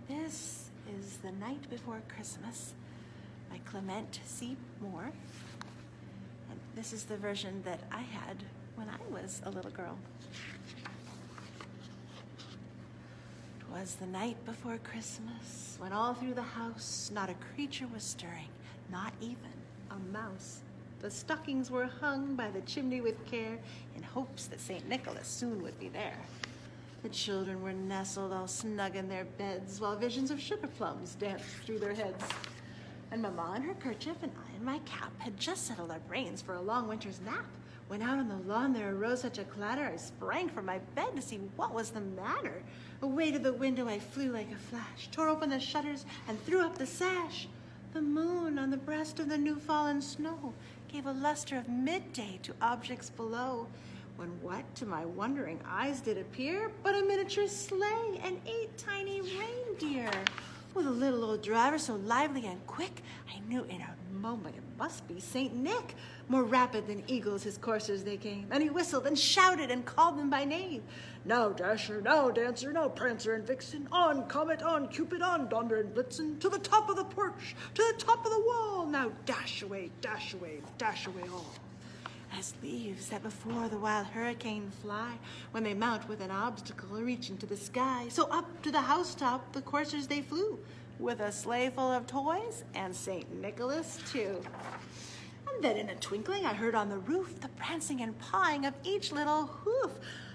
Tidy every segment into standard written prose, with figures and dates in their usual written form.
This is The Night Before Christmas by Clement C. Moore. And this is the version that I had when I was a little girl. 'Twas the night before Christmas, when all through the house not a creature was stirring, not even a mouse. The stockings were hung by the chimney with care, in hopes that St. Nicholas soon would be there. The children were nestled all snug in their beds, while visions of sugar plums danced through their heads. And Mamma in her kerchief and I in my cap had just settled our brains for a long winter's nap, when out on the lawn there arose such a clatter, I sprang from my bed to see what was the matter. Away to the window I flew like a flash, tore open the shutters and threw up the sash. The moon on the breast of the new-fallen snow gave a luster of midday to objects below, when what to my wondering eyes did appear but a miniature sleigh and 8 tiny reindeer. With a little old driver so lively and quick, I knew in a moment it must be St. Nick. More rapid than eagles his coursers they came, and he whistled and shouted and called them by name. Now Dasher, now Dancer, now Prancer and Vixen, on Comet, on Cupid, on Donder and Blitzen, to the top of the porch, to the top of the wall, now dash away all. As leaves that before the wild hurricane fly, when they mount with an obstacle reaching to the sky, so up to the housetop the coursers they flew, with a sleigh full of toys and St. Nicholas too. And then in a twinkling I heard on the roof the prancing and pawing of each little hoof.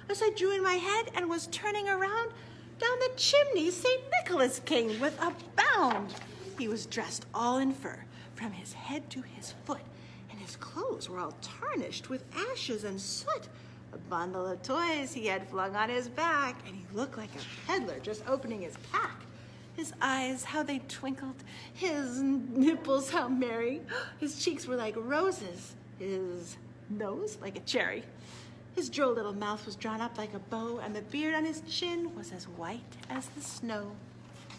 As I drew in my head and was turning around, down the chimney St. Nicholas came with a bound. He was dressed all in fur, from his head to his foot, and his clothes were all tarnished with ashes and soot. A bundle of toys he had flung on his back, and he looked like a peddler just opening his pack. His eyes, how they twinkled, his nipples, how merry. His cheeks were like roses, his nose like a cherry. His droll little mouth was drawn up like a bow, and the beard on his chin was as white as the snow.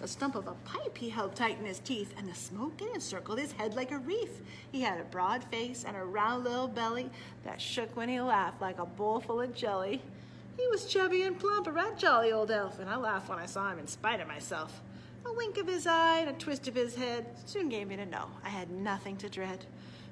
The stump of a pipe he held tight in his teeth, and the smoke it encircled his head like a wreath. He had a broad face and a round little belly that shook when he laughed like a bowl full of jelly. He was chubby and plump, a right jolly old elf, and I laughed when I saw him in spite of myself. A wink of his eye and a twist of his head soon gave me to know I had nothing to dread.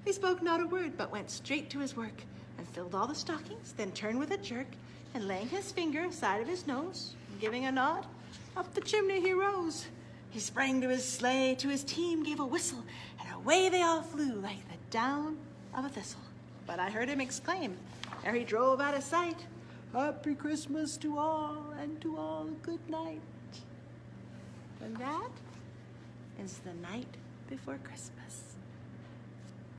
He spoke not a word, but went straight to his work, and filled all the stockings, then turned with a jerk, and laying his finger aside of his nose, and giving a nod, up the chimney he rose. He sprang to his sleigh, to his team gave a whistle, and away they all flew like the down of a thistle. But I heard him exclaim, ere he drove out of sight, "Happy Christmas to all, and to all good night." And that is The Night Before Christmas.